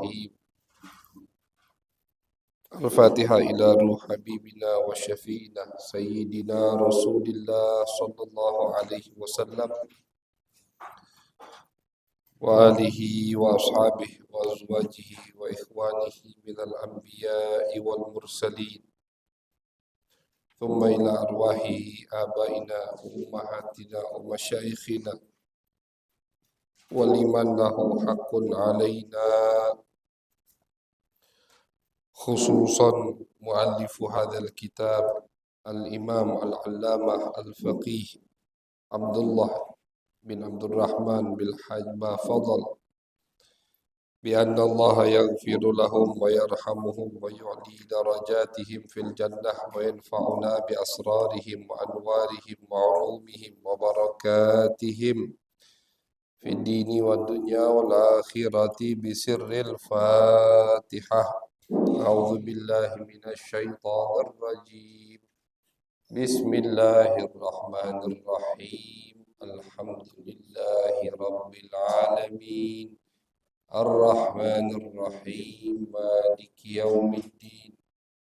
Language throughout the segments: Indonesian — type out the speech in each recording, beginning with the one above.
الرحيم. الفاتحة إلى روح حبيبنا وشفينا سيدنا رسول الله صلى الله عليه وسلم وآله وأصحابه وأزواجه وإخوانه من الأنبياء والمرسلين، ثم إلى أرواح آبائنا وأمهاتنا ومشايخنا ولمن له حق علينا، خصوصا مؤلف هذا الكتاب الإمام العلامة الفقيه عبد الله بن عبد الرحمن بن حاج فضل، بأن الله يغفر لهم ويرحمهم ويعلي درجاتهم في الجنة وينفعنا بأسرارهم وأنوارهم وعلومهم وبركاتهم في الدين والدنيا والآخرة بسر الفاتحة. أعوذ بالله من الشيطان الرجيم. بسم الله الرحمن الرحيم. الحمد لله رب العالمين الرحمن الرحيم مالك يوم الدين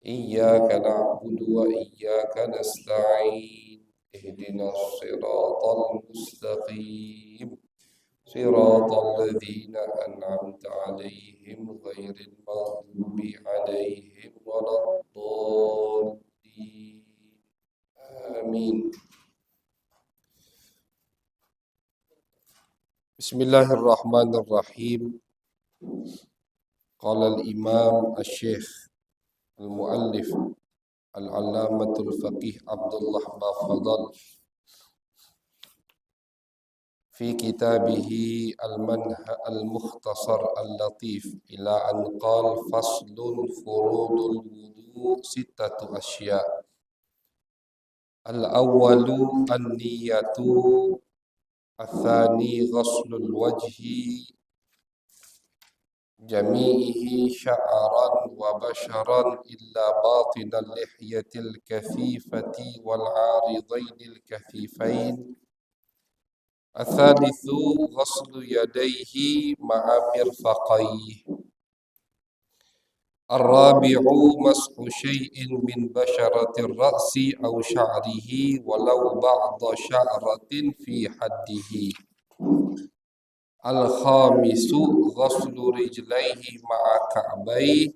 إياك نعبد وإياك نستعين اهدنا الصراط المستقيم صراط الذين أنعمت عليهم غير المغضوب عليهم ولا الضالين آمين. بسم الله الرحمن الرحيم. قال الإمام الشيخ المؤلف العلامة الفقيه عبد الله فضل في كتابه المختصر اللطيف إلى أن قال: فصل فروض الوضوء 6 أشياء. الأول النية، الثاني غسل الوجه جميعه شعرا وبشرا إلا باطن اللحية الكثيفة والعارضين الكثيفين. الثالث غسل يديه مع مرفقيه. الرابع مسح شيء من بشرة الرأس أو شعره ولو بعض شعرة في حده. الخامس غسل رجليه مع كعبيه.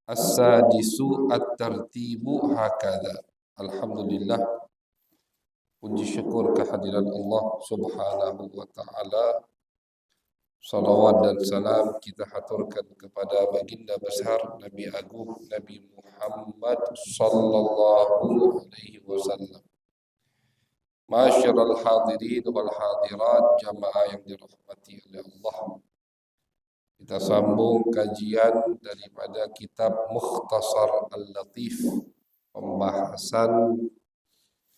السادس الترتيب هكذا. Alhamdulillah, puji syukur kehadiran Allah Subhanahu wa Ta'ala. Salawat dan salam kita haturkan kepada baginda besar Nabi Agung Nabi Muhammad sallallahu alaihi wasallam. Masyarul hadirin wal hadirat, jamaah yang dirahmati oleh Allah. Kita sambung kajian daripada kitab Mukhtasar Al-Latif, pembahasan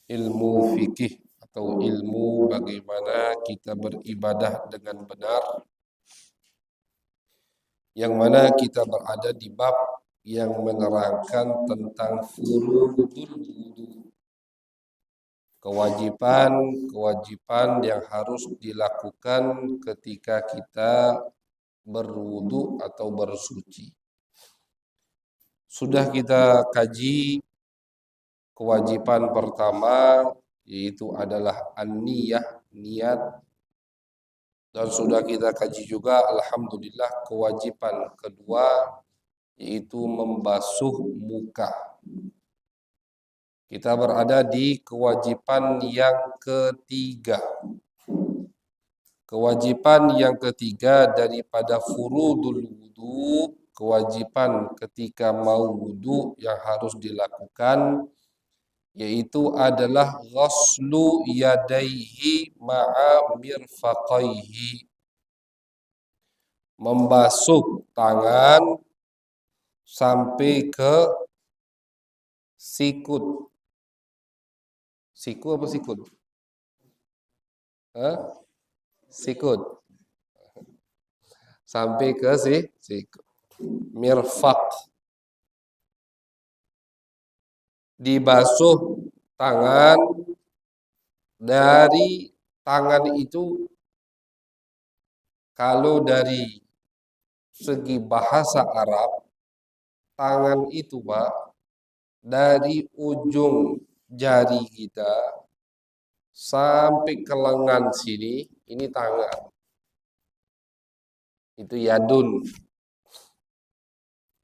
ilmu fikih atau ilmu bagaimana kita beribadah dengan benar, yang mana kita berada di bab yang menerangkan tentang furudul wudu, kewajiban yang harus dilakukan ketika kita berwudu atau bersuci. Sudah kita kaji kewajiban pertama, yaitu adalah an-niyah, niat. Dan sudah kita kaji juga alhamdulillah kewajiban kedua, yaitu membasuh muka. Kita berada di kewajiban yang ketiga. Kewajiban yang ketiga daripada furudul wudu, kewajiban ketika mau wudu yang harus dilakukan, yaitu adalah ghaslu yadaihi ma'a mirfaqaihi. Membasuh tangan sampai ke sikut. Siku apa sikut? Sikut. Sampai ke sikut. Mirfaq. Dibasuh tangan, dari tangan itu kalau dari segi bahasa Arab, tangan itu Pak, dari ujung jari kita sampai ke lengan sini, ini tangan. Itu yadun.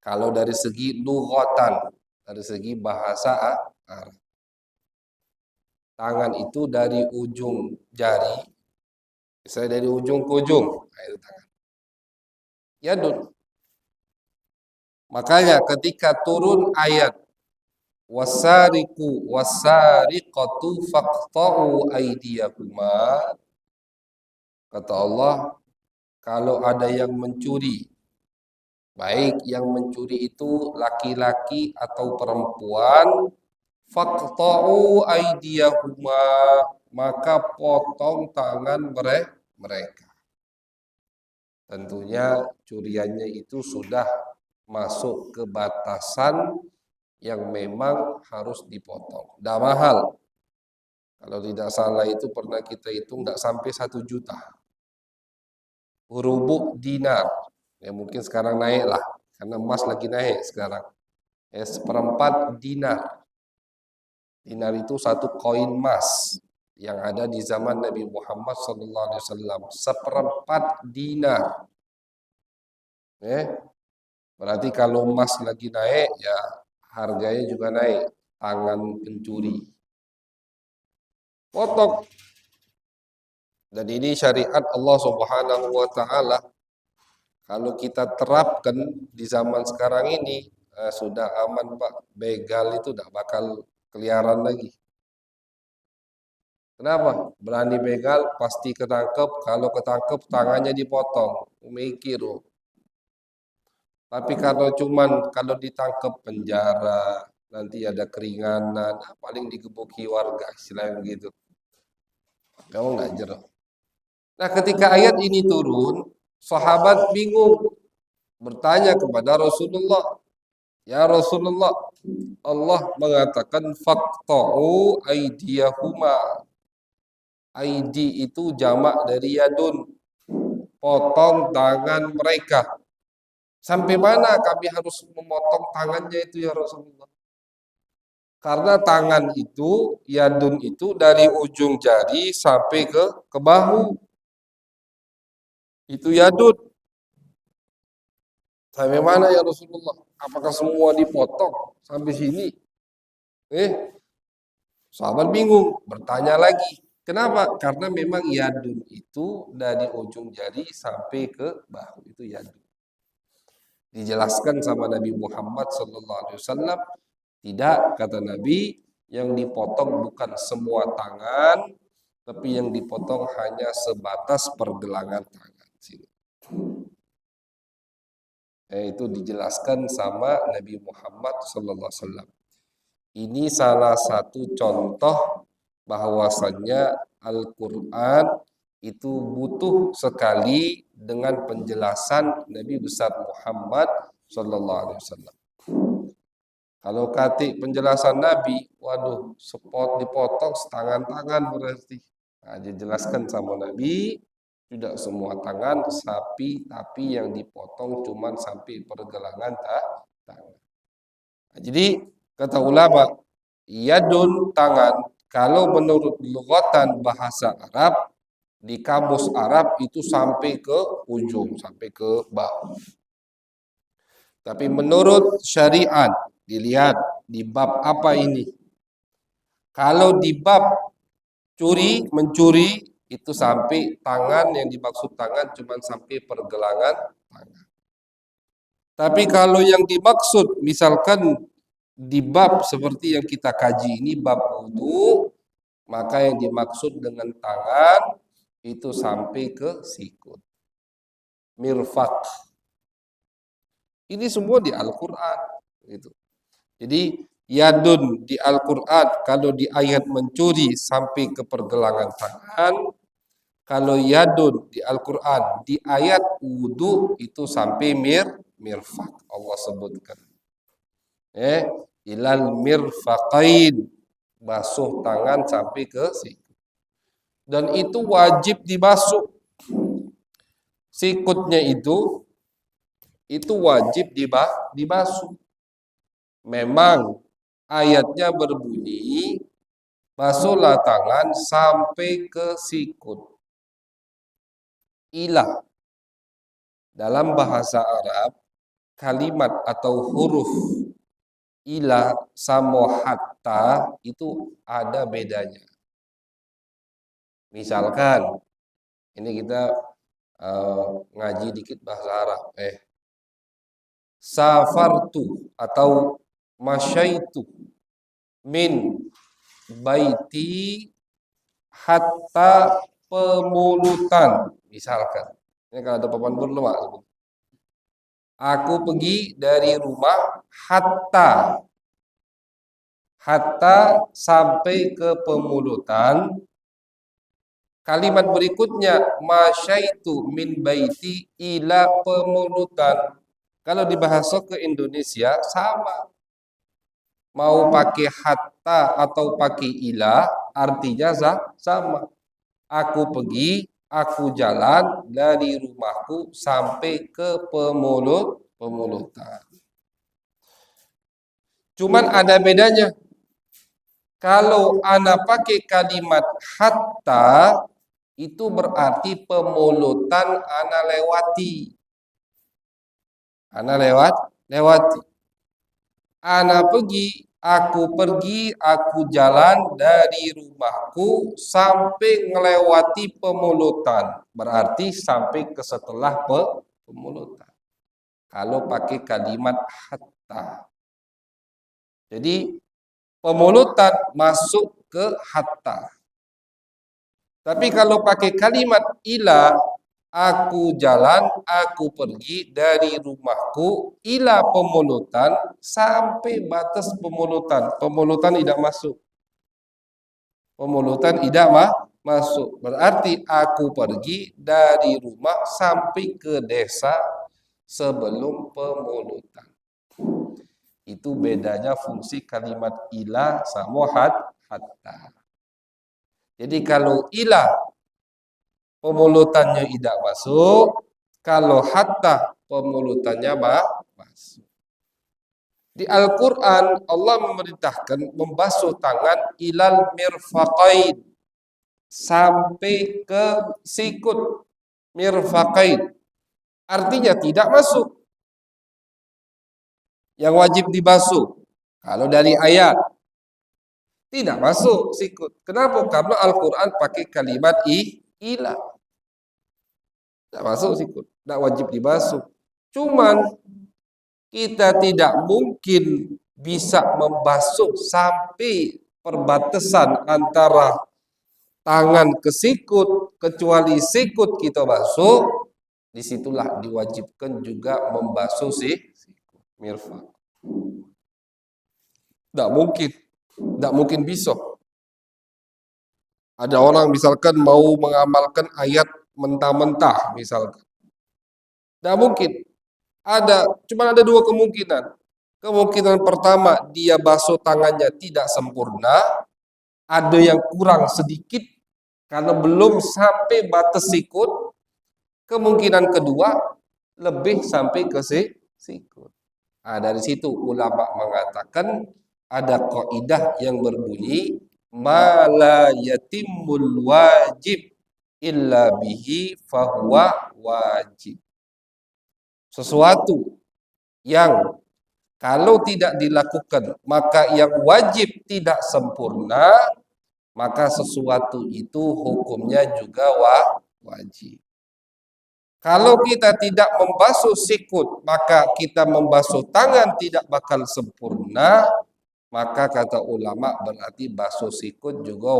Kalau dari segi lughatan, dari segi bahasa Arab. Tangan itu dari ujung jari, misalnya dari ujung ke ujung, nah, itu tangan. Yadun. Makanya ketika turun ayat wasariqu wasariqatu faqta'u aydiyahuma, kata Allah, kalau ada yang mencuri, baik yang mencuri itu laki-laki atau perempuan, faqta'u aydiyahuma, maka potong tangan mereka. Tentunya curiannya itu sudah masuk ke batasan yang memang harus dipotong. Tidak mahal. Kalau tidak salah itu pernah kita hitung tidak sampai 1 juta. Rubuk dinar. Ya mungkin sekarang naik lah. Karena emas lagi naik sekarang. Ya, seperempat dinar. Dinar itu satu koin emas yang ada di zaman Nabi Muhammad SAW. Seperempat dinar. Berarti kalau emas lagi naik, ya harganya juga naik. Tangan pencuri. Potong. Dan ini syariat Allah Subhanahu wa taala. Kalau kita terapkan di zaman sekarang ini, sudah aman Pak. Begal itu tidak bakal keliaran lagi. Kenapa? Berani begal pasti ketangkep. Kalau ketangkep tangannya dipotong. Mikir. Tapi kalau ditangkap penjara, nanti ada keringanan, paling digebuki warga, istilahnya begitu. Kamu nggak jerah. Nah, ketika ayat ini turun, sahabat bingung, bertanya kepada Rasulullah, ya Rasulullah, Allah mengatakan faqta'u aydiyahuma. Aidi itu jamak dari yadun, potong tangan mereka. Sampai mana kami harus memotong tangannya itu ya Rasulullah? Karena tangan itu, yadun itu dari ujung jari sampai ke bahu. Itu yadun. Sampai mana ya Rasulullah? Apakah semua dipotong sampai sini? Sahabat bingung, bertanya lagi. Kenapa? Karena memang yadun itu dari ujung jari sampai ke bahu. Itu yadun. Dijelaskan sama Nabi Muhammad SAW, tidak, kata Nabi, yang dipotong bukan semua tangan, tapi yang dipotong hanya sebatas pergelangan tangan. Itu dijelaskan sama Nabi Muhammad SAW. Ini salah satu contoh bahwasannya Al-Quran itu butuh sekali dengan penjelasan Nabi besar Muhammad SAW. Kalau kata penjelasan Nabi, waduh, dipotong setangan tangan berarti. Nah, dijelaskan sama Nabi, tidak semua tangan sapi, tapi yang dipotong cuma sampai pergelangan tangan. Nah, jadi kata ulama, yadun tangan, kalau menurut lughatan bahasa Arab, di kamus Arab itu sampai ke ujung, sampai ke bahu. Tapi menurut syariat, dilihat di bab apa ini. Kalau di bab mencuri, itu sampai tangan, yang dimaksud tangan cuma sampai pergelangan tangan. Tapi kalau yang dimaksud, misalkan di bab seperti yang kita kaji ini, bab wudu, maka yang dimaksud dengan tangan itu sampai ke sikut. Mirfaq. Ini semua di Al-Quran. Gitu. Jadi yadun di Al-Quran kalau di ayat mencuri sampai ke pergelangan tangan. Kalau yadun di Al-Quran di ayat wudu itu sampai mirfaq. Allah sebutkan. Ilal mirfaqain. Basuh tangan sampai ke sikut. Dan itu wajib dibasuh. Sikutnya itu itu wajib dibasuh. Memang ayatnya berbunyi basuhlah tangan sampai ke sikut. Ilah dalam bahasa Arab kalimat atau huruf ilah sama hatta itu ada bedanya. Misalkan ini kita ngaji dikit bahasa Arab. Safartu atau masyaitu min baiti hatta pemulutan. Misalkan. Ini kalau ada papan berlemak. Aku pergi dari rumah hatta sampai ke pemulutan. Kalimat berikutnya masyaitu min baiti ila pemulutan. Kalau dibahasa ke Indonesia sama. Mau pakai hatta atau pakai ila artinya sama. Aku pergi, aku jalan dari rumahku sampai ke pemulutan. Cuman ada bedanya. Kalau ana pakai kalimat hatta itu berarti pemulutan ana lewati. Ana lewati. Ana pergi, aku jalan dari rumahku sampai ngelewati pemulutan. Berarti sampai ke setelah pemulutan. Kalau pakai kalimat hatta. Jadi pemulutan masuk ke hatta. Tapi kalau pakai kalimat ila, aku jalan, aku pergi dari rumahku ila pemulutan sampai batas pemulutan. Pemulutan tidak masuk. Pemulutan tidak masuk. Berarti aku pergi dari rumah sampai ke desa sebelum pemulutan. Itu bedanya fungsi kalimat ila sama hatta. Jadi kalau ila pemulutannya tidak masuk, kalau hatta pemulutannya masuk. Di Al-Quran Allah memerintahkan membasuh tangan ilal mirfaqain sampai ke sikut mirfaqain. Artinya tidak masuk. Yang wajib dibasuh. Kalau dari ayat tidak masuk sikut. Kenapa? Karena Al-Quran pakai kalimat ila. Tidak masuk sikut. Tidak wajib dibasuh. Cuman kita tidak mungkin bisa membasuh sampai perbatasan antara tangan ke sikut. Kecuali sikut kita basuh. Disitulah diwajibkan juga membasuh sikut. Mirfaq. Tidak mungkin. Tidak mungkin bisa. Ada orang misalkan mau mengamalkan ayat mentah-mentah misalkan. Tidak mungkin. Cuma ada dua kemungkinan. Kemungkinan pertama dia basuh tangannya tidak sempurna. Ada yang kurang sedikit karena belum sampai batas sikut. Kemungkinan kedua lebih sampai ke sikut. Dari situ ulama mengatakan ada kaidah yang berbunyi ma la yatimmul wajib illa bihi fahuwa wajib. Sesuatu yang kalau tidak dilakukan maka yang wajib tidak sempurna, maka sesuatu itu hukumnya juga wajib. Kalau kita tidak membasuh sikut, maka kita membasuh tangan tidak bakal sempurna. Maka kata ulama berarti basuh sikut juga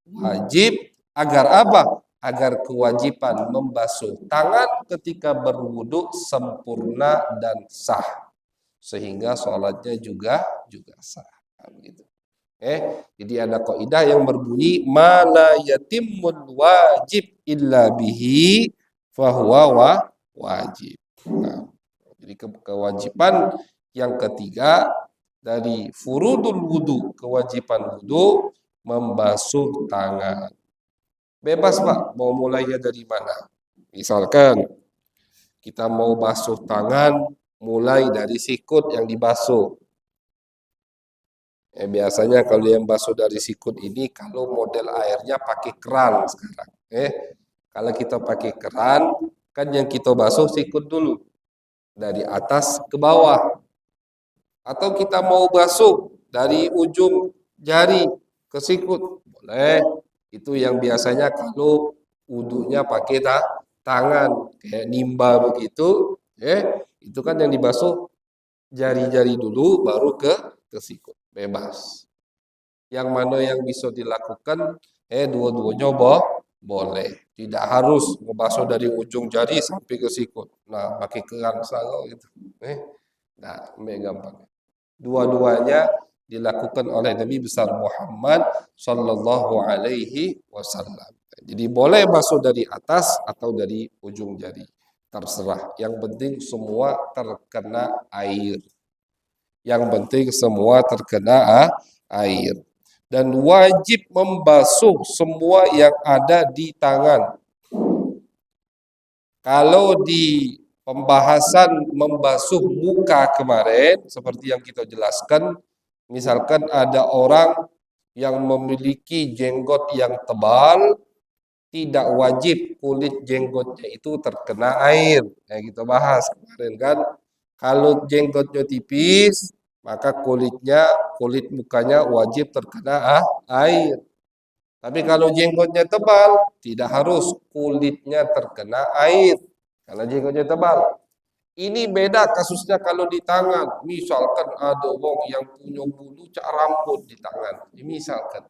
wajib. Agar apa? Agar kewajiban membasuh tangan ketika berwudu sempurna dan sah. Sehingga sholatnya juga sah. Begitu. Jadi ada kaidah yang berbunyi ma la yatimmul wajib illa bihi fahuwa wajib. Nah, jadi kewajiban yang ketiga dari furudul wudu, kewajiban wudu membasuh tangan. Bebas Pak, mau mulainya dari mana? Misalkan kita mau basuh tangan, mulai dari sikut yang dibasuh. Biasanya kalau yang basuh dari sikut ini, kalau model airnya pakai keran sekarang. Kalau kita pakai keran, kan yang kita basuh sikut dulu. Dari atas ke bawah. Atau kita mau basuh dari ujung jari ke sikut, boleh. Itu yang biasanya kalau wudunya pakai tangan, kayak nimba begitu, itu kan yang dibasuh jari-jari dulu, baru ke sikut, bebas. Yang mana yang bisa dilakukan, dua-duanya boleh. Tidak harus membasuh dari ujung jari sampai ke sikut. Nah, pakai keran saja gitu. Nah, gampang. Dua-duanya dilakukan oleh Nabi besar Muhammad sallallahu alaihi wasallam. Jadi boleh basuh dari atas atau dari ujung jari. Terserah. Yang penting semua terkena air. Yang penting semua terkena air. Dan wajib membasuh semua yang ada di tangan. Kalau di pembahasan membasuh muka kemarin, seperti yang kita jelaskan, misalkan ada orang yang memiliki jenggot yang tebal, tidak wajib kulit jenggotnya itu terkena air. Yang kita bahas kemarin kan, kalau jenggotnya tipis, maka kulit mukanya wajib terkena air. Tapi kalau jenggotnya tebal, tidak harus kulitnya terkena air. Karena jenggotnya tebal. Ini beda kasusnya kalau di tangan. Misalkan ada orang yang punya bulu cak rambut di tangan. Misalkan.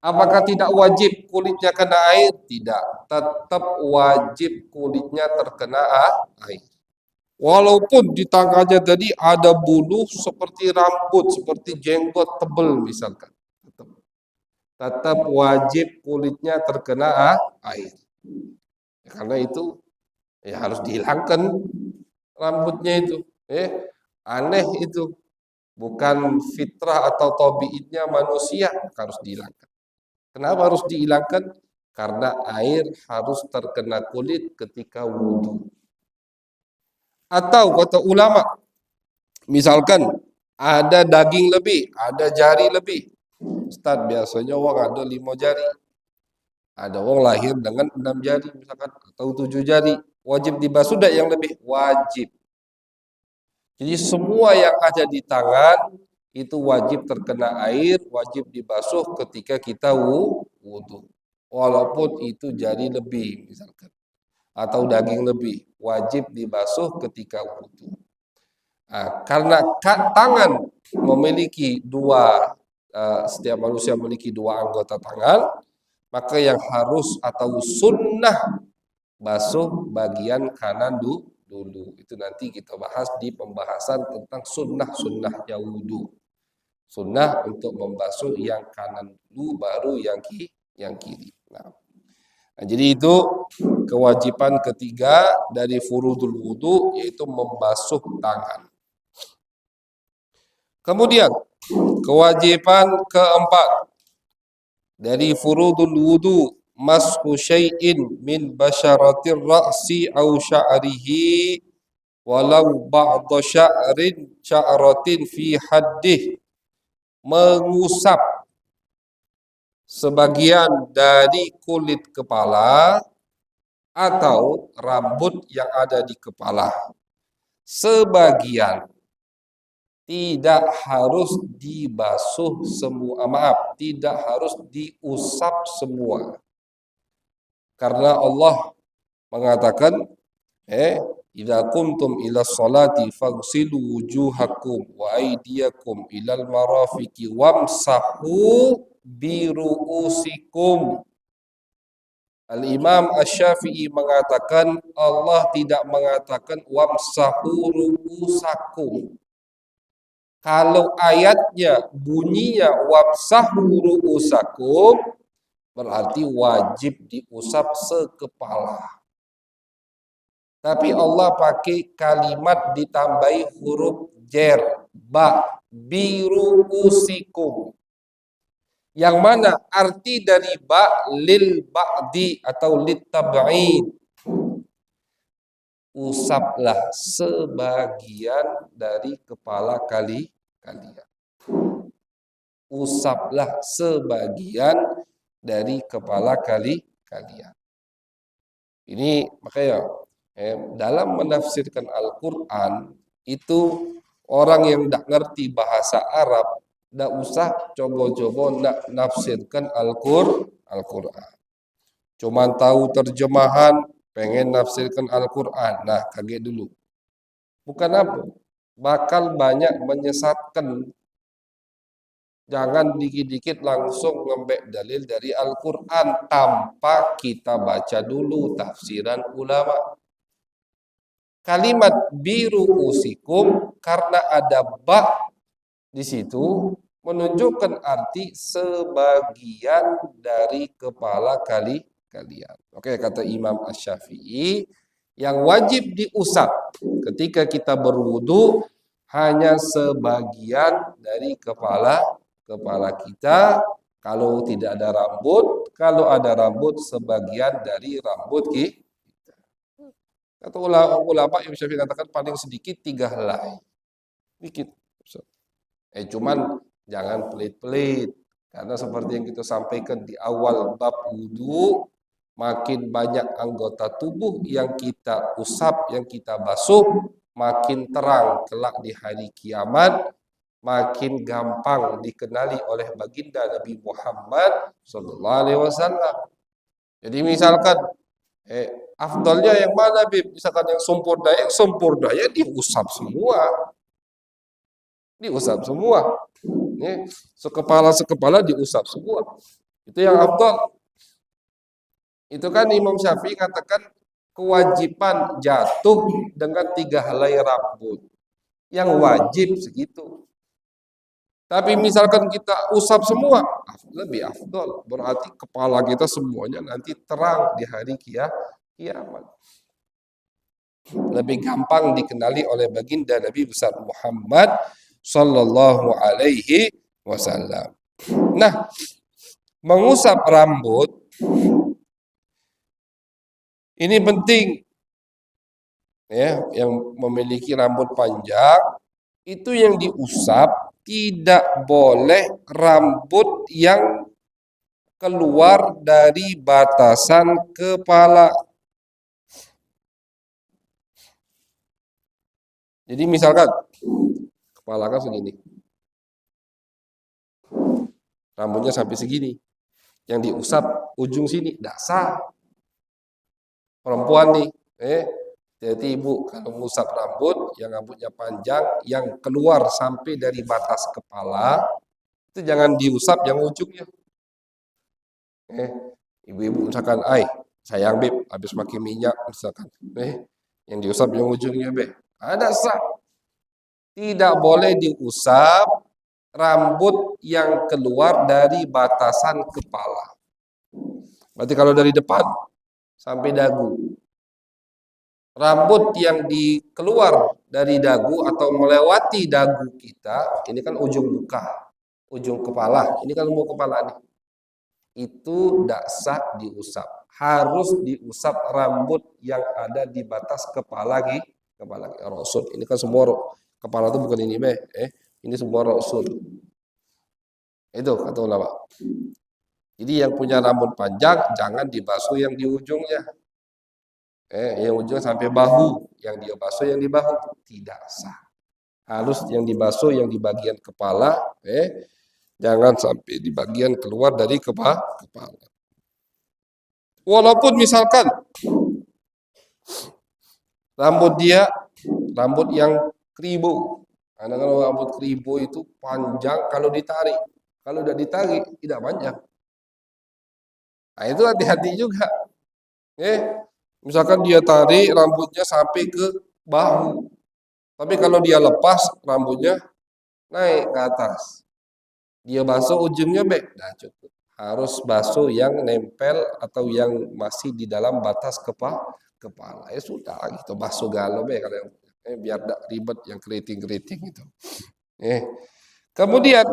Apakah tidak wajib kulitnya kena air? Tidak. Tetap wajib kulitnya terkena air. Walaupun di tangannya tadi ada bulu seperti rambut, seperti jenggot tebal misalkan. Tetap wajib kulitnya terkena air. Karena itu harus dihilangkan rambutnya itu. Aneh itu. Bukan fitrah atau tabiatnya manusia, harus dihilangkan. Kenapa harus dihilangkan? Karena air harus terkena kulit ketika wudhu. Atau kata ulama, misalkan ada daging lebih, ada jari lebih. Ustaz, biasanya orang ada 5 jari. Ada orang lahir dengan 6 jari misalkan, atau 7 jari. Wajib dibasuh tidak yang lebih? Wajib. Jadi semua yang ada di tangan itu wajib terkena air, wajib dibasuh ketika kita wudhu. Walaupun itu jari lebih misalkan, atau daging lebih, wajib dibasuh ketika wudhu. Karena tangan memiliki setiap manusia memiliki 2 anggota tangan, maka yang harus atau sunnah basuh bagian kanan dulu. Itu nanti kita bahas di pembahasan tentang sunnahnya wudhu. Sunnah untuk membasuh yang kanan dulu, baru yang kiri. Nah, jadi itu kewajiban ketiga dari furudul wudhu, yaitu membasuh tangan. Kemudian kewajiban keempat dari furudul wudhu, mashu syai'in min basyaratir ra'si au sya'rihi walau ba'da sya'ratin fi haddih, mengusap sebagian dari kulit kepala atau rambut yang ada di kepala. Sebagian, tidak harus dibasuh semua, tidak harus diusap semua. Karena Allah mengatakan, idza kuntum ila sholati faghsilu wujuhakum wa aydiyakum ilal marafiqi wamsahu bi ru'usikum. Al-Imam Asy-Syafi'i mengatakan, Allah tidak mengatakan wamsahu ru'usakum. Kalau ayatnya bunyinya wamsahu ru'usakum, berarti wajib diusap sekepala. Tapi Allah pakai kalimat ditambahi huruf jer, ba, biru'usikum. Yang mana arti dari ba lil ba'di atau lit tab'id. usaplah sebagian dari kepala kalian. Usaplah sebagian dari kepala kalian. Ini makanya dalam menafsirkan Al-Quran itu orang yang tidak ngerti bahasa Arab tidak usah coba-coba nak nafsirkan Al-Quran. Cuman tahu terjemahan, pengen nafsirkan Al-Quran. Nah, kaget dulu. Bukan apa? Bakal banyak menyesatkan. Jangan dikit-dikit langsung ngembek dalil dari Al-Quran tanpa kita baca dulu tafsiran ulama. Kalimat biru usikum karena ada ba di situ menunjukkan arti sebagian dari kepala kalian. Oke, kata Imam Asy-Syafi'i, yang wajib diusap ketika kita berwudu hanya sebagian dari kepala kita. Kalau tidak ada rambut, kalau ada rambut sebagian dari rambut kita. Kata ulama Imam Syafi'i katakan paling sedikit 3 helai. Dikit. Cuman jangan pelit-pelit. Karena seperti yang kita sampaikan di awal bab wudu, makin banyak anggota tubuh yang kita usap, yang kita basuh, makin terang kelak di hari kiamat, makin gampang dikenali oleh baginda Nabi Muhammad SAW. Jadi misalkan, afdalnya yang mana, Bib? Misalkan yang sempurnanya diusap semua. Diusap semua. Sekepala diusap semua. Itu yang afdal. Itu kan Imam Syafi'i katakan kewajiban jatuh dengan 3 helai rambut. Yang wajib segitu. Tapi misalkan kita usap semua, lebih afdal. Berarti kepala kita semuanya nanti terang di hari kiamat. Lebih gampang dikenali oleh baginda Nabi besar Muhammad sallallahu alaihi wasallam. Nah, mengusap rambut ini penting. Ya, yang memiliki rambut panjang itu yang diusap tidak boleh rambut yang keluar dari batasan kepala. Jadi misalkan kepala kan segini, rambutnya sampai segini, yang diusap ujung sini, tidak sah. Perempuan nih, jadi ibu kalau mengusap rambut, yang rambutnya panjang, yang keluar sampai dari batas kepala, itu jangan diusap yang ujungnya. Ibu-ibu misalkan, sayang Beb, habis pakai minyak misalkan, yang diusap yang ujungnya Beb, ada sah. Tidak boleh diusap rambut yang keluar dari batasan kepala. Berarti kalau dari depan sampai dagu, rambut yang dikeluar dari dagu atau melewati dagu kita, ini kan ujung muka, ujung kepala, ini kan mau kepala nih. Itu tidak sah diusap. Harus diusap rambut yang ada di batas kepala rasul. Ini kan semua kepala itu bukan ini ini semua rasul. Itu kata ulama. Jadi yang punya rambut panjang jangan dibasuh yang di ujungnya. Yang ujung sampai bahu, yang dia basuh yang di bahu tidak sah. Harus yang dibasuh yang di bagian kepala, jangan sampai di bagian keluar dari kepala. Walaupun misalkan rambut yang keribu. Karena kalau rambut keribu itu panjang kalau ditarik. Kalau udah ditarik tidak panjang. Nah itu hati-hati juga. Misalkan dia tarik rambutnya sampai ke bahu. Tapi kalau dia lepas rambutnya naik ke atas. Dia basuh ujungnya nah cukup. Harus basuh yang nempel atau yang masih di dalam batas kepala. Ya sudah gitu basuh galau kalau biar tidak ribet yang keriting itu. Kemudian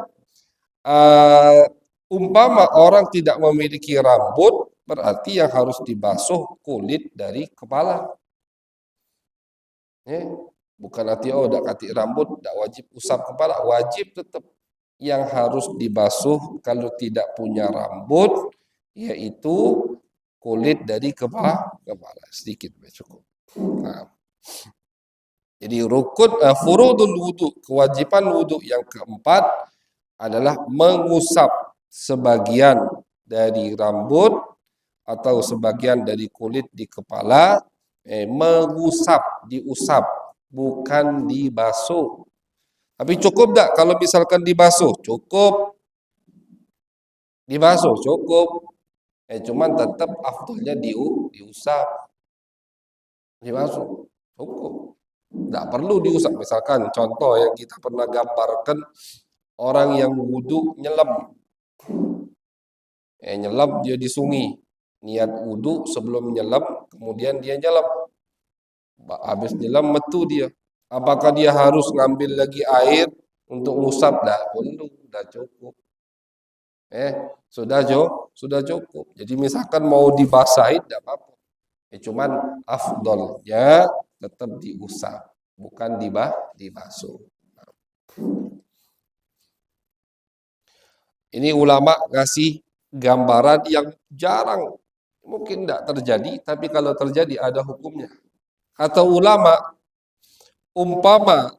umpama orang tidak memiliki rambut, berarti yang harus dibasuh kulit dari kepala. Ya, bukan arti oh dak katik rambut dak wajib usap kepala, wajib tetap. Yang harus dibasuh kalau tidak punya rambut yaitu kulit dari kepala sedikit cukup. Nah, jadi furudul wudu, kewajiban wudu yang keempat adalah mengusap sebagian dari rambut atau sebagian dari kulit di kepala, mengusap, diusap, bukan dibasuh. Tapi cukup tak kalau misalkan dibasuh? Cukup. Dibasuh cukup. Cuman tetap afdolnya diusap. Dibasuh cukup. Tidak perlu diusap. Misalkan contoh yang kita pernah gambarkan, orang yang wudhu nyelam. Nyelam dia di sungai. Niat wudhu sebelum nyelam, kemudian dia nyelam. Habis nyelam metu dia. Apakah dia harus ngambil lagi air untuk ngusap? Dah perlu, dah cukup. Sudah cukup. Jadi misalkan mau dibasahin tidak apa-apa. Cuman afdolnya tetap diusap, bukan dibasuh. Ini ulama ngasih gambaran yang jarang, mungkin tidak terjadi, tapi kalau terjadi ada hukumnya. Kata ulama, umpama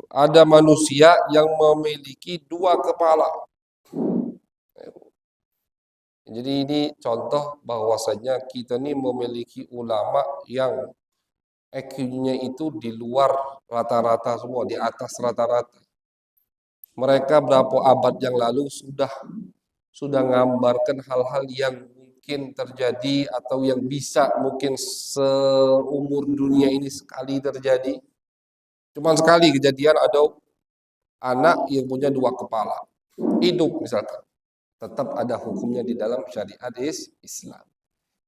ada manusia yang memiliki dua kepala. Jadi ini contoh bahwasanya kita ini memiliki ulama yang IQ-nya itu di luar rata-rata semua, di atas rata-rata. Mereka berapa abad yang lalu sudah menggambarkan hal-hal yang mungkin terjadi atau yang bisa mungkin seumur dunia ini sekali terjadi. Cuma sekali kejadian ada anak yang punya dua kepala. Hidup misalkan. Tetap ada hukumnya di dalam syariat Islam.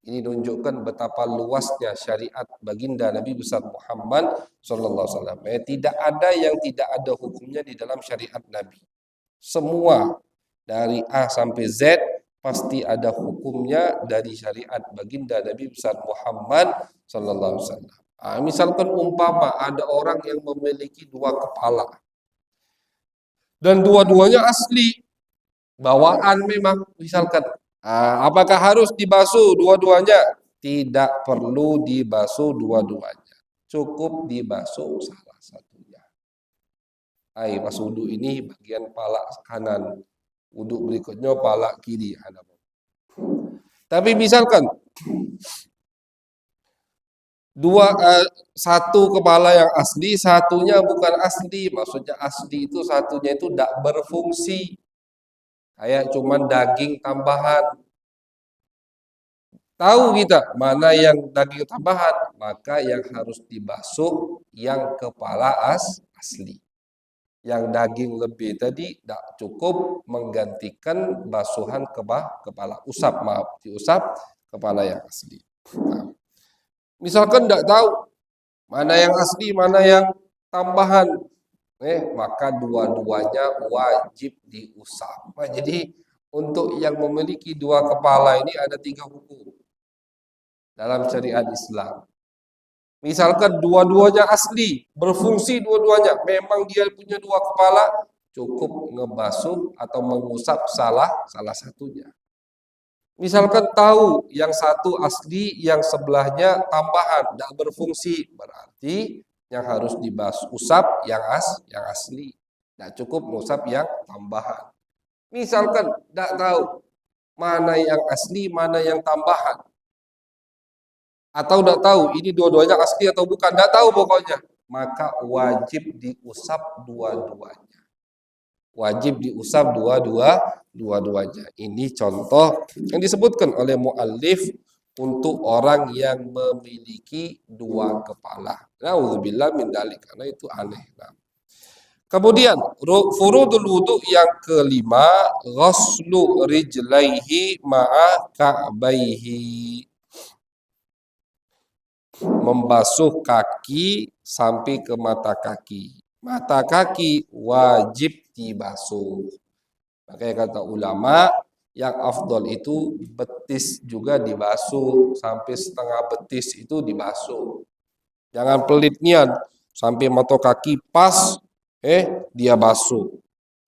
Ini menunjukkan betapa luasnya syariat baginda Nabi besar Muhammad sallallahu alaihi wasallam. Tidak ada yang tidak ada hukumnya di dalam syariat Nabi. Semua dari A sampai Z pasti ada hukumnya dari syariat baginda Nabi besar Muhammad sallallahu alaihi wasallam. Misalkan umpama ada orang yang memiliki dua kepala dan dua-duanya asli, bawaan memang misalkan. Apakah harus dibasuh dua-duanya? Tidak perlu dibasuh dua-duanya. Cukup dibasuh salah satunya. Pas wudhu ini bagian pala kanan. Wudhu berikutnya pala kiri. Tapi misalkan satu kepala yang asli, satunya bukan asli. Maksudnya asli itu satunya itu tidak berfungsi. Kayak cuman daging tambahan. Tahu kita mana yang daging tambahan, maka yang harus dibasuh yang kepala asli. Yang daging lebih tadi tidak cukup menggantikan basuhan kepala. Diusap kepala yang asli. Nah, misalkan tidak tahu mana yang asli, mana yang tambahan, maka dua-duanya wajib diusap. Nah, jadi untuk yang memiliki dua kepala ini ada 3 hukum dalam syariat Islam. Misalkan dua-duanya asli, berfungsi dua-duanya, memang dia punya dua kepala, cukup ngebasuh atau mengusap salah satunya. Misalkan tahu yang satu asli, yang sebelahnya tambahan, tidak berfungsi, berarti yang harus usap yang asli. Tidak cukup mengusap yang tambahan. Misalkan tidak tahu mana yang asli, mana yang tambahan. Atau tidak tahu ini dua-duanya asli atau bukan, tidak tahu pokoknya, maka wajib diusap dua-duanya. Wajib diusap dua-duanya. Ini contoh yang disebutkan oleh muallif untuk orang yang memiliki dua kepala. Nauzubillah min dzalik, karena itu aneh. Nah. Kemudian furudul wudu yang kelima, ghuslu rijlaihi ma'a ka'baihi. Membasuh kaki sampai ke mata kaki. Mata kaki wajib dibasuh. Makanya kata ulama, yang afdol itu betis juga dibasuh. Sampai setengah betis itu dibasuh. Jangan pelit niat. sampai mata kaki pas, dia basuh.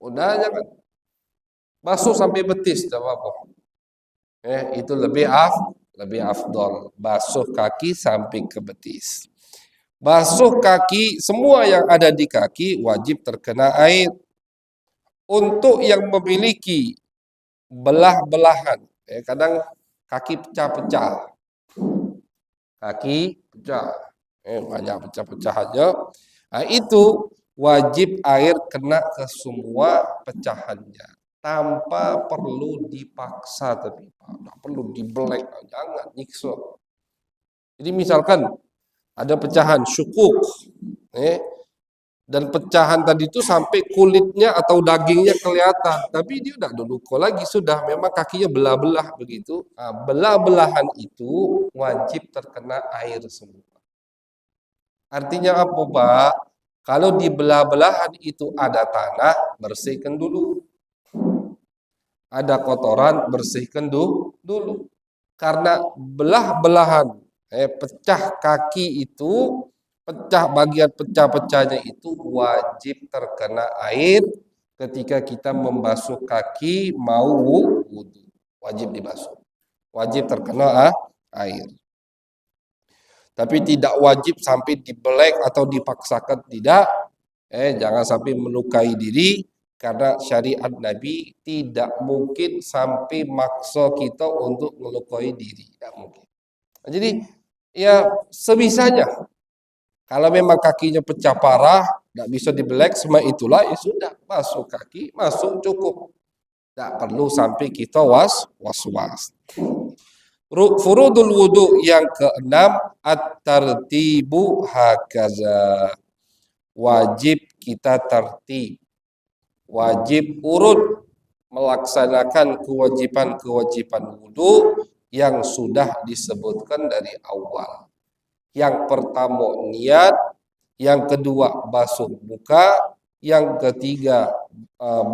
Udah jangan basuh sampai betis, tidak apa-apa. Itu lebih afdol. Basuh kaki sampai ke betis. Basuh kaki, semua yang ada di kaki wajib terkena air. Untuk yang memiliki belah-belahan, kadang kaki pecah-pecah, kaki pecah, banyak pecah-pecahannya. Nah, itu wajib air kena ke semua pecahannya tanpa perlu dipaksa, tapi tidak perlu dibelek, jangan nyiksa. Jadi misalkan ada pecahan syukuk, dan pecahan tadi itu sampai kulitnya atau dagingnya kelihatan, tapi dia udah luka lagi, sudah memang kakinya belah-belah begitu. Nah, belah-belahan itu wajib terkena air semua. Artinya apa, Pak? Kalau di belah-belahan itu ada tanah, bersihkan dulu. Ada kotoran, bersihkan dulu. Karena belah-belahan, pecah kaki itu, pecah bagian pecah-pecahnya itu wajib terkena air ketika kita membasuh kaki mau wudu. Wajib dibasuh. Wajib terkena air. Tapi tidak wajib sampai dibelek atau dipaksakan, tidak. Jangan sampai melukai diri, karena syariat Nabi tidak mungkin sampai maksa kita untuk melukai diri, tidak mungkin. Jadi ya sebisanya. Kalau memang kakinya pecah parah, tidak bisa dibelek, semua itulah, ya sudah, masuk kaki, masuk cukup. Tidak perlu sampai kita was-was. Furudul wudu yang keenam, at-tartibu hakaza. Wajib kita tertib. Wajib urut melaksanakan kewajiban-kewajiban wudu yang sudah disebutkan dari awal. Yang pertama niat, yang kedua basuh muka, yang ketiga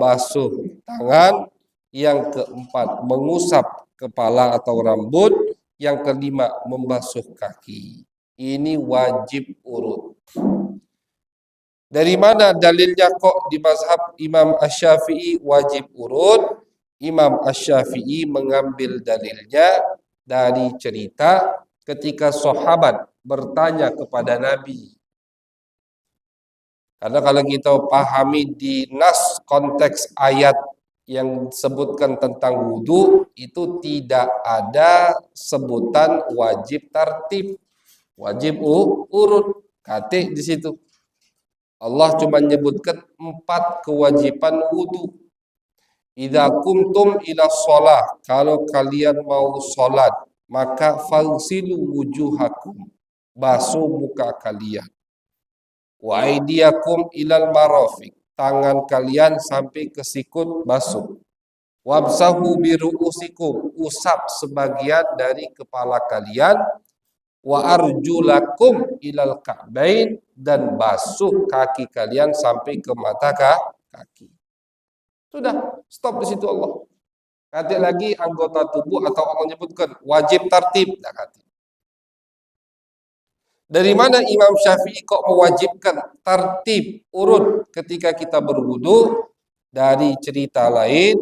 basuh tangan, yang keempat mengusap kepala atau rambut, yang kelima membasuh kaki. Ini wajib urut. Dari mana dalilnya kok di mazhab Imam Asy-Syafi'i wajib urut? Imam Asy-Syafi'i mengambil dalilnya dari cerita ketika sahabat bertanya kepada Nabi. Karena kalau kita pahami di nas konteks ayat yang disebutkan tentang wudu, itu tidak ada sebutan wajib tartib, wajib urut, kate di situ. Allah cuma menyebutkan 4 kewajiban wudu. Idza kumtum ila shalah, kalau kalian mau salat, maka fagsilu wujuhakum, basuh muka kalian. Wa aydiyakum ilal marafiq, tangan kalian sampai ke sikut basuh. Wamsahu bi ru'usikum, usap sebagian dari kepala kalian. Wa arjulakum ilal ka'bain, dan basuh kaki kalian sampai ke mata kaki. Sudah, stop di situ Allah. Nanti lagi anggota tubuh atau Allah menyebutkan wajib tartib, tak kata. Dari mana Imam Syafi'i kok mewajibkan tartib urut ketika kita berwudu? Dari cerita lain,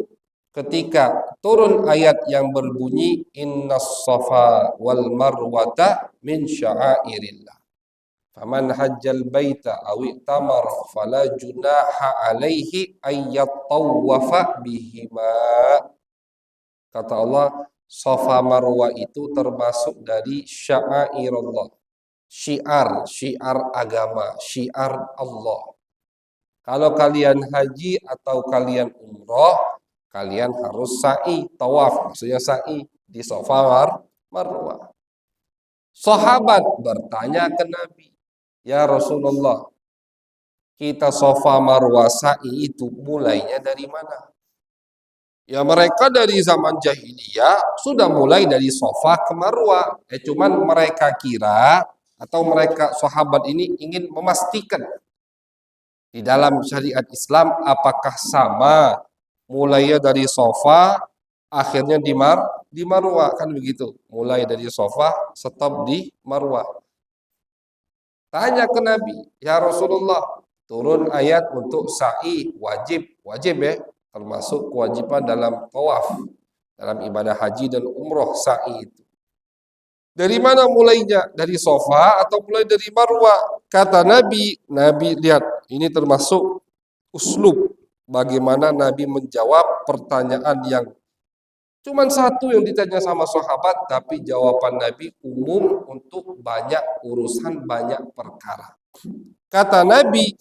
ketika turun ayat yang berbunyi innas safa wal marwata min sya'airillah. Faman hajjal baita aw i'tamara fala junaha alaihi ayyatawwafa bihima. Kata Allah, Safa Marwa itu termasuk dari sya'airullah. Syiar agama, syiar Allah. Kalau kalian haji atau kalian umroh, kalian harus sa'i, tawaf, maksudnya sa'i di Safa Marwah. Sahabat bertanya ke Nabi, ya Rasulullah, kita Safa Marwah sa'i itu mulainya dari mana? Ya mereka dari zaman jahiliyah sudah mulai dari Safa ke Marwah. Cuman mereka kira atau mereka sahabat ini ingin memastikan di dalam syariat Islam apakah sama mulainya dari Safa akhirnya di Marwah, kan begitu, mulai dari Safa stop di Marwah. Tanya ke Nabi, ya Rasulullah, turun ayat untuk sa'i wajib ya, termasuk kewajiban dalam tawaf, dalam ibadah haji dan umroh sa'i itu. Dari mana mulainya? Dari Safa atau mulai dari Marwah? Kata Nabi, Nabi lihat, ini termasuk uslub bagaimana Nabi menjawab pertanyaan yang cuman satu yang ditanya sama sahabat, tapi jawaban Nabi umum untuk banyak urusan, banyak perkara. Kata Nabi,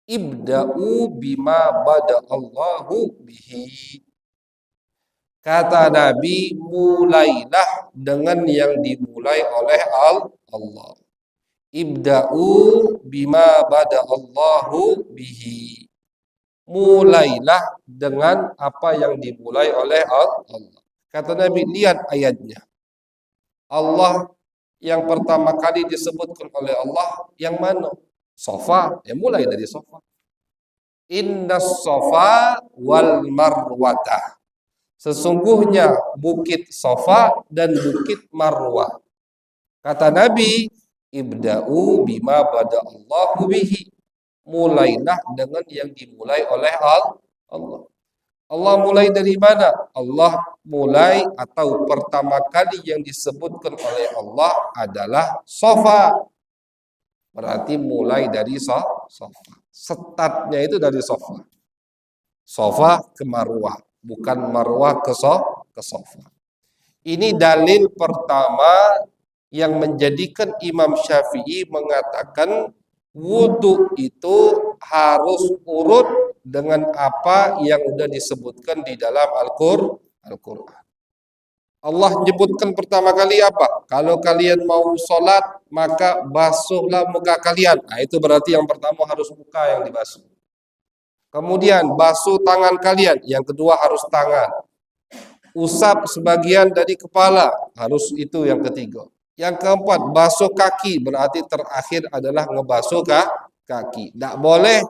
ibda'u bima bada'allahu bihi. Kata Nabi, mulailah dengan yang dimulai oleh Allah. Ibda'u bima bada'allahu bihi. Mulailah dengan apa yang dimulai oleh Allah. Kata Nabi, lihat ayatnya. Allah yang pertama kali disebutkan oleh Allah yang mana? Safa, ya mulai dari Safa. Innas Safa wal Marwata. Sesungguhnya bukit Safa dan bukit Marwah. Kata Nabi, ibda'u bima bada'allahu bihi. Mulailah dengan yang dimulai oleh Allah. Allah mulai dari mana? Allah mulai atau pertama kali yang disebutkan oleh Allah adalah Safa. Berarti mulai dari Safa. Startnya itu dari Safa. Safa ke Marwah, bukan Marwah ke Safa. Ini dalil pertama yang menjadikan Imam Syafi'i mengatakan wudhu itu harus urut dengan apa yang sudah disebutkan di dalam Al-Quran. Allah menyebutkan pertama kali apa? Kalau kalian mau sholat, maka basuhlah muka kalian. Nah, itu berarti yang pertama harus muka yang dibasuh. Kemudian basuh tangan kalian. Yang kedua harus tangan. Usap sebagian dari kepala. Harus itu yang ketiga. Yang keempat, basuh kaki. Berarti terakhir adalah ngebasuh kaki. Tidak boleh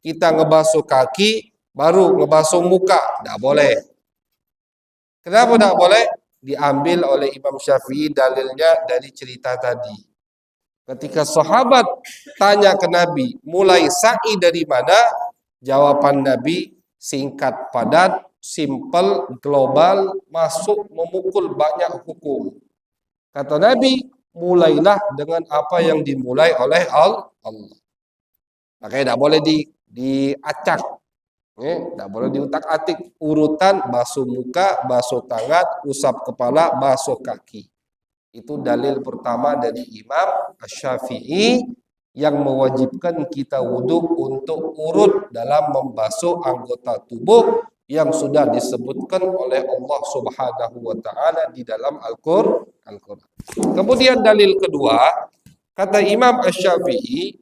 kita ngebasuh kaki, baru ngebasuh muka. Tidak boleh. Kenapa tidak boleh? Diambil oleh Imam Syafi'i dalilnya dari cerita tadi. Ketika sahabat tanya ke Nabi, mulai sa'i dari mana? Jawaban Nabi singkat, padat, simple, global, masuk memukul banyak hukum. Kata Nabi, mulailah dengan apa yang dimulai oleh Allah. Makanya tidak boleh diacak. Tidak boleh diutak-atik. Urutan basuh muka, basuh tangan, usap kepala, basuh kaki. Itu dalil pertama dari Imam Asy-Syafi'i yang mewajibkan kita wudhu untuk urut dalam membasuh anggota tubuh yang sudah disebutkan oleh Allah Subhanahu wa taala di dalam Al-Qur'an. Kemudian dalil kedua, kata Imam Asy-Syafi'i,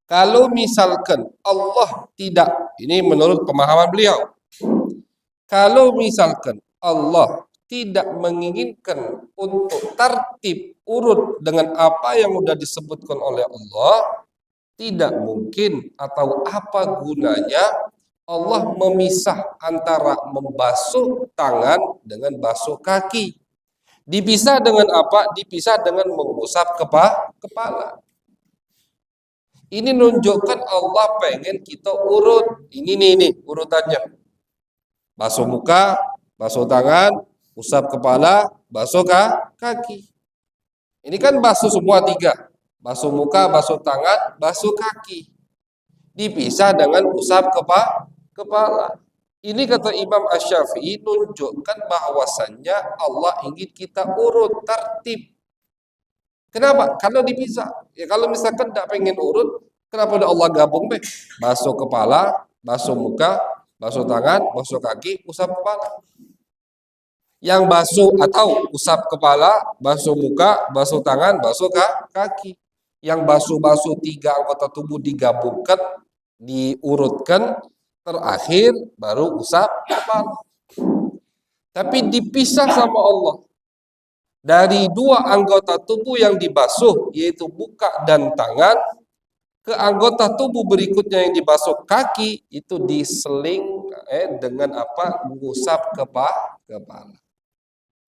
kalau misalkan Allah tidak, ini menurut pemahaman beliau, kalau misalkan Allah tidak menginginkan untuk tertib urut dengan apa yang sudah disebutkan oleh Allah, tidak mungkin atau apa gunanya Allah memisah antara membasuh tangan dengan basuh kaki. Dipisah dengan apa? Dipisah dengan mengusap kepala. Ini menunjukkan Allah pengen kita urut. Ini nih urutannya. Basuh muka, basuh tangan, usap kepala, basuh kaki. Ini kan basuh semua tiga. Basuh muka, basuh tangan, basuh kaki. Dipisah dengan usap kepala. Ini kata Imam Asy-Syafi'i menunjukkan bahwasannya Allah ingin kita urut tertib. Kenapa? Kalau dipisah. Ya kalau misalkan tidak pengen urut, kenapa Allah gabung? Basuh kepala, basuh muka, basuh tangan, basuh kaki, usap kepala. Yang basuh atau usap kepala, basuh muka, basuh tangan, basuh kaki. Yang basuh-basuh tiga anggota tubuh digabungkan, diurutkan, terakhir baru usap kepala. Tapi dipisah sama Allah. Dari dua anggota tubuh yang dibasuh, yaitu muka dan tangan, ke anggota tubuh berikutnya yang dibasuh kaki, itu diseling dengan apa? Mengusap kepala.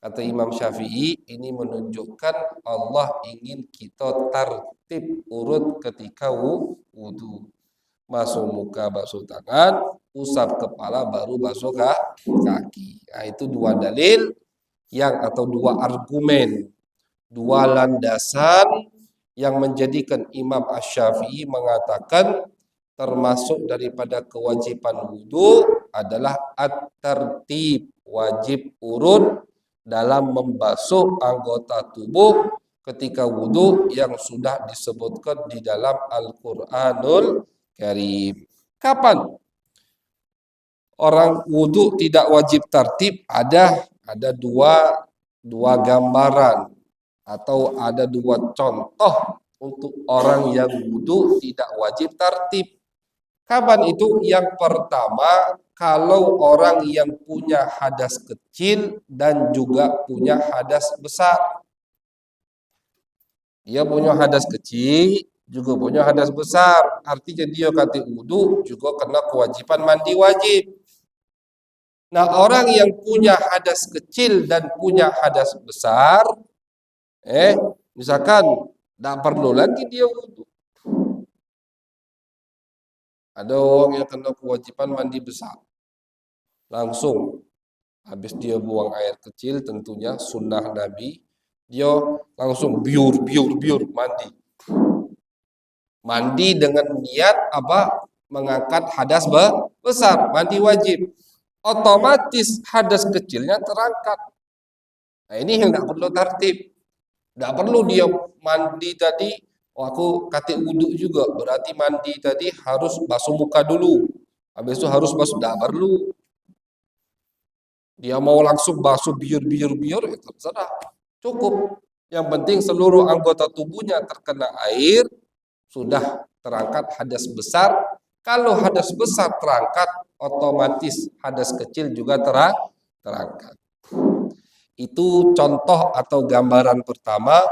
Kata Imam Syafi'i, ini menunjukkan Allah ingin kita tertib urut ketika wudu. Basuh muka, basuh tangan, usap kepala, baru basuh kaki. Nah, itu dua dalil atau dua argumen, dua landasan yang menjadikan Imam Asy-Syafi'i mengatakan termasuk daripada kewajiban wudu adalah at-tertib, wajib urut dalam membasuh anggota tubuh ketika wudu yang sudah disebutkan di dalam Al-Qur'anul Karim. Kapan orang wudu tidak wajib tertib? Ada dua gambaran atau ada dua contoh untuk orang yang wudu tidak wajib tertib. Kapan itu? Yang pertama, kalau orang yang punya hadas kecil dan juga punya hadas besar. Dia punya hadas kecil, juga punya hadas besar. Artinya dia kata wudu juga kena kewajiban mandi wajib. Nah, orang yang punya hadas kecil dan punya hadas besar, misalkan tidak perlu lagi dia wudu. Ada orang yang kena kewajiban mandi besar. Langsung habis dia buang air kecil, tentunya sunnah Nabi, dia langsung biur mandi. Mandi dengan niat apa? Mengangkat hadas besar, mandi wajib. Otomatis hadas kecilnya terangkat. Nah, ini yang tidak perlu tertib. Tidak perlu dia mandi tadi, aku kata wudhu juga, berarti mandi tadi harus basuh muka dulu. Habis itu harus basuh, tidak perlu. Dia mau langsung basuh biur, ya terserah. Cukup. Yang penting seluruh anggota tubuhnya terkena air, sudah terangkat hadas besar. Kalau hadas besar terangkat, otomatis hadas kecil juga terangkat. Itu contoh atau gambaran pertama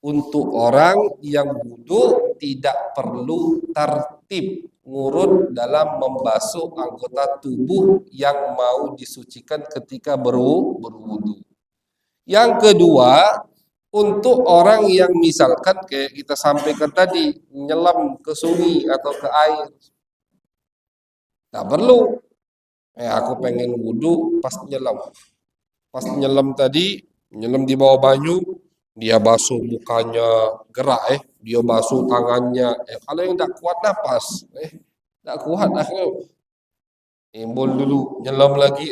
untuk orang yang wudu tidak perlu tertib ngurut dalam membasuh anggota tubuh yang mau disucikan ketika berwudu. Yang kedua, untuk orang yang misalkan kayak kita sampaikan tadi, nyelam ke sungai atau ke air. Tak perlu. Aku pengen wudu pas nyelam. Pas nyelam tadi, nyelam di bawah banyu, dia basuh mukanya, gerak dia basuh tangannya. Kalau yang tidak kuat napas, tidak kuat timbul dulu, nyelam lagi.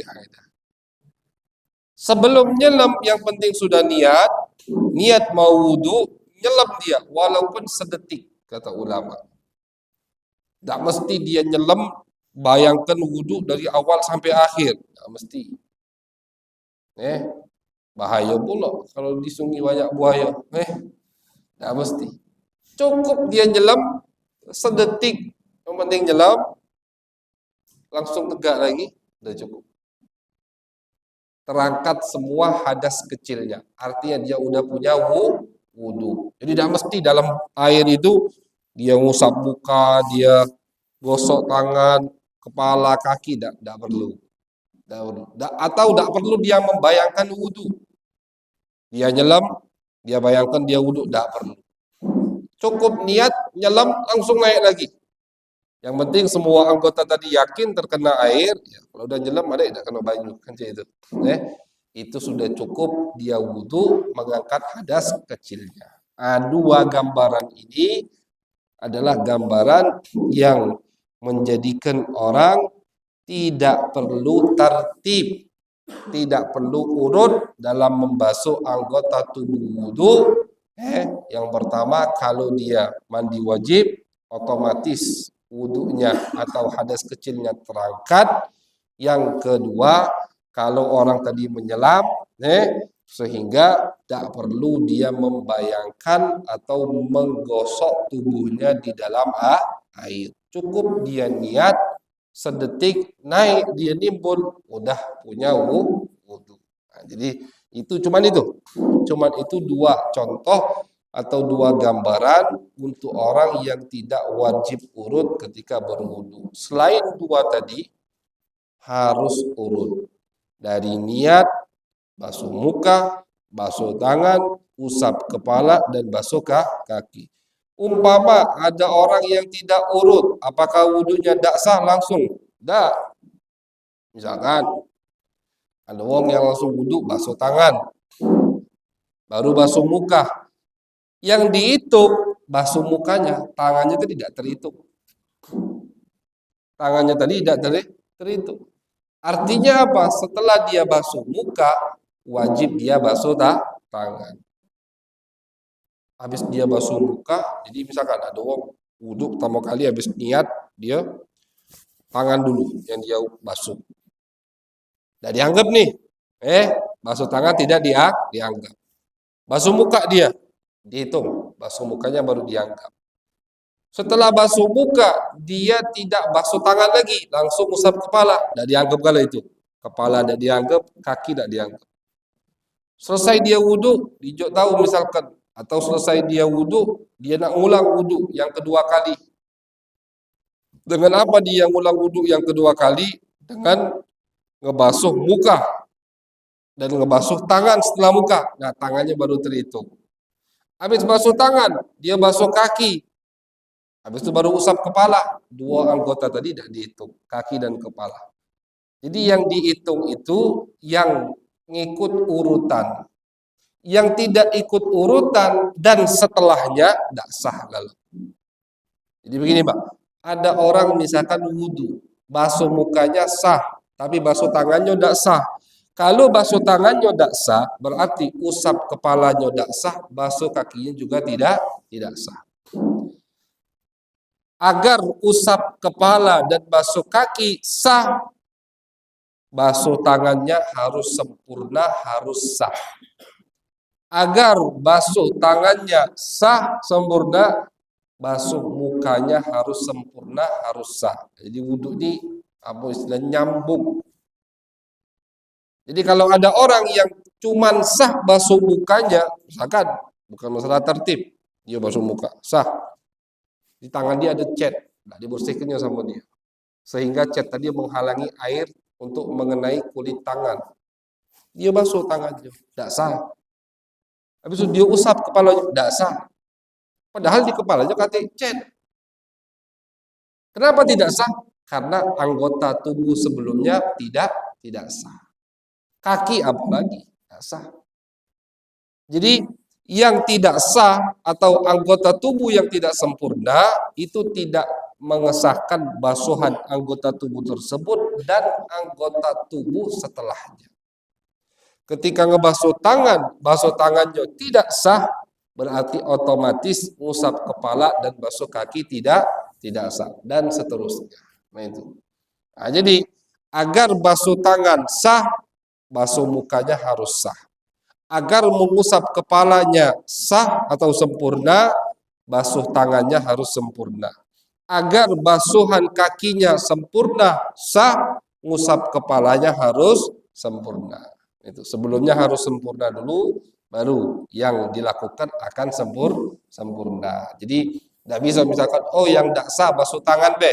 Sebelum nyelam yang penting sudah niat mau wudu, nyelam dia walaupun sedetik, kata ulama. Tidak mesti dia nyelam, bayangkan wudu dari awal sampai akhir, tidak mesti. Bahaya pula kalau di sungai banyak buaya. Tidak mesti. Cukup dia nyelam sedetik, yang penting nyelam, langsung tegak lagi, sudah cukup. Terangkat semua hadas kecilnya. Artinya dia udah punya wudu. Jadi tidak mesti dalam air itu dia ngusap muka, dia gosok tangan, kepala, kaki, tidak perlu. Atau tidak perlu dia membayangkan wudu. Dia nyelam, dia bayangkan dia wudu, tidak perlu. Cukup niat, nyelam, langsung naik lagi. Yang penting semua anggota tadi yakin terkena air, kalau udah nyelam ada tidak kena banyu, kan itu. Itu sudah cukup dia wudu mengangkat hadas kecilnya. Dua gambaran ini adalah gambaran yang menjadikan orang tidak perlu tertib, tidak perlu urut dalam membasuh anggota tubuh wudu. Yang pertama, kalau dia mandi wajib, otomatis wudunya atau hadas kecilnya terangkat. Yang kedua, kalau orang tadi menyelam, sehingga tak perlu dia membayangkan atau menggosok tubuhnya di dalam air. Cukup dia niat, sedetik naik dia nimbul, udah punya wudu. Nah, jadi itu cuman itu dua contoh atau dua gambaran untuk orang yang tidak wajib urut ketika berwudu. Selain dua tadi, harus urut dari niat, basuh muka, basuh tangan, usap kepala, dan basuh kaki. Umpama ada orang yang tidak urut, apakah wudhunya tidak sah langsung? Tidak. Misalkan ada orang yang langsung wudhu basuh tangan, baru basuh muka. Yang dihitung basuh mukanya, tangannya itu tidak terhitung. Tangannya tadi tidak terhitung. Artinya apa? Setelah dia basuh muka, wajib dia basuh tangan. Habis dia basuh muka, jadi misalkan ada orang wudhu pertama kali habis niat, dia tangan dulu yang dia basuh. Tidak dianggap nih. Basuh tangan tidak dianggap. Basuh muka dia, dihitung. Basuh mukanya baru dianggap. Setelah basuh muka, dia tidak basuh tangan lagi, langsung usap kepala. Tidak dianggap kalau itu. Kepala tidak dianggap, kaki tidak dianggap. Selesai dia wudhu, dia tahu misalkan, atau selesai dia wudhu, dia nak ulang wudhu yang kedua kali. Dengan apa dia ulang wudhu yang kedua kali? Dengan ngebasuh muka dan ngebasuh tangan setelah muka. Nah, tangannya baru terhitung. Habis basuh tangan, dia basuh kaki. Habis itu baru usap kepala. Dua anggota tadi tidak dihitung, kaki dan kepala. Jadi yang dihitung itu yang ngikut urutan. Yang tidak ikut urutan dan setelahnya tidak sah kalau. Jadi begini, Pak. Ada orang misalkan wudhu, basuh mukanya sah, tapi basuh tangannya tidak sah. Kalau basuh tangannya tidak sah, berarti usap kepalanya tidak sah, basuh kakinya juga tidak sah. Agar usap kepala dan basuh kaki sah, basuh tangannya harus sempurna, harus sah. Agar basuh tangannya sah, sempurna, basuh mukanya harus sempurna, harus sah. Jadi wudhu ini apa istilahnya nyambung. Jadi kalau ada orang yang cuman sah basuh mukanya, misalkan bukan masalah tertib, dia basuh muka sah, di tangan dia ada cat, tidak dibersihkannya sama dia, sehingga cat tadi menghalangi air untuk mengenai kulit tangan. Dia basuh tangannya, tidak sah. Habis itu dia usap kepalanya, tidak sah. Padahal di kepalanya kata cat. Kenapa tidak sah? Karena anggota tubuh sebelumnya tidak sah. Kaki apalagi tidak sah. Jadi yang tidak sah atau anggota tubuh yang tidak sempurna itu tidak mengesahkan basuhan anggota tubuh tersebut dan anggota tubuh setelahnya. Ketika ngebasuh tangan, basuh tangannya tidak sah, berarti otomatis ngusap kepala dan basuh kaki tidak sah dan seterusnya. Nah itu. Nah, jadi agar basuh tangan sah, basuh mukanya harus sah. Agar mengusap kepalanya sah atau sempurna, basuh tangannya harus sempurna. Agar basuhan kakinya sempurna, sah, ngusap kepalanya harus sempurna. Itu sebelumnya harus sempurna dulu, baru yang dilakukan akan sempurna. Jadi tidak bisa misalkan, oh yang tidak sah basuh tangan be,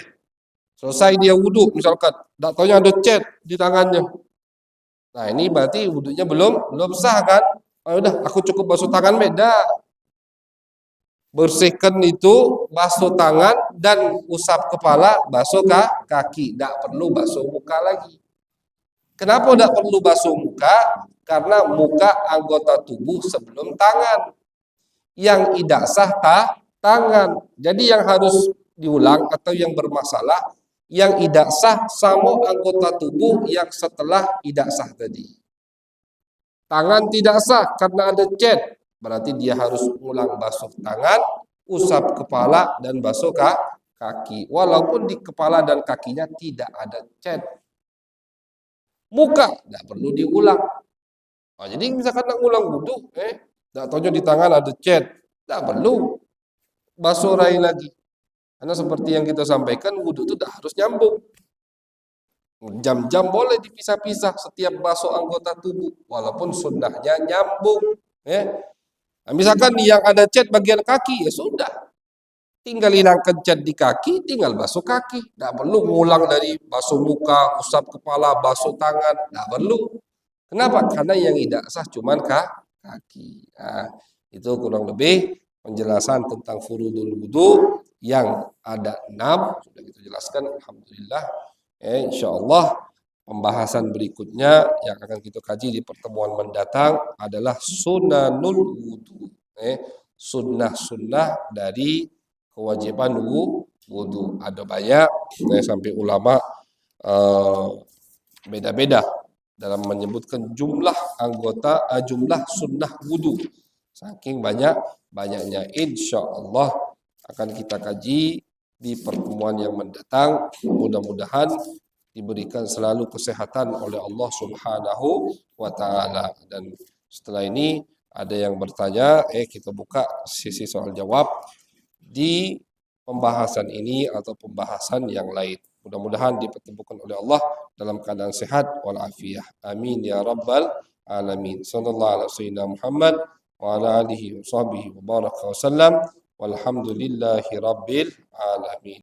selesai dia wudhu misalkan, tidak taunya ada cat di tangannya. Nah ini berarti wudhunya belum sah kan? Oh, udah aku cukup basuh tangan beda. Bersihkan itu basuh tangan dan usap kepala, basuh kaki. Tidak perlu basuh muka lagi. Kenapa tidak perlu basuh muka? Karena muka anggota tubuh sebelum tangan. Yang tidak sah tangan. Jadi yang harus diulang atau yang bermasalah, yang tidak sah sama anggota tubuh yang setelah tidak sah tadi. Tangan tidak sah karena ada cat, berarti dia harus ulang basuh tangan, usap kepala dan basuh kaki. Walaupun di kepala dan kakinya tidak ada cat. Muka tidak perlu diulang. Nah, jadi misalkan nak ulang wudhu, tidak tahunya di tangan ada cat, tidak perlu basuh rai lagi. Karena seperti yang kita sampaikan, wudhu itu tidak harus nyambung. Jam-jam boleh dipisah-pisah setiap basuh anggota tubuh, walaupun sunnahnya nyambung. Nah, misalkan yang ada cat bagian kaki, ya sudah. Tinggal hilangkan cat di kaki, tinggal basuh kaki. Tidak perlu ngulang dari basuh muka, usap kepala, basuh tangan. Tidak perlu. Kenapa? Karena yang tidak sah cuman kaki. Nah, itu kurang lebih penjelasan tentang furudul wudu yang ada 6 sudah kita jelaskan. Alhamdulillah. Insya Allah pembahasan berikutnya yang akan kita kaji di pertemuan mendatang adalah sunanul wudu. Sunnah-sunnah dari kewajiban wudu. Ada banyak sampai ulama beda-beda dalam menyebutkan jumlah anggota, jumlah sunnah wudu. Saking banyaknya, insya Allah akan kita kaji di pertemuan yang mendatang. Mudah-mudahan diberikan selalu kesehatan oleh Allah Subhanahu wa taala. Dan setelah ini ada yang bertanya, kita buka sisi soal jawab di pembahasan ini atau pembahasan yang lain. Mudah-mudahan dipertemukan oleh Allah dalam keadaan sehat walafiat. Amin ya rabbal alamin. Sallallahu alaihi wasallam Muhammad wa ala alihi wa sahbihi wa baraka wa sallam. Walhamdulillahi rabbil alamin.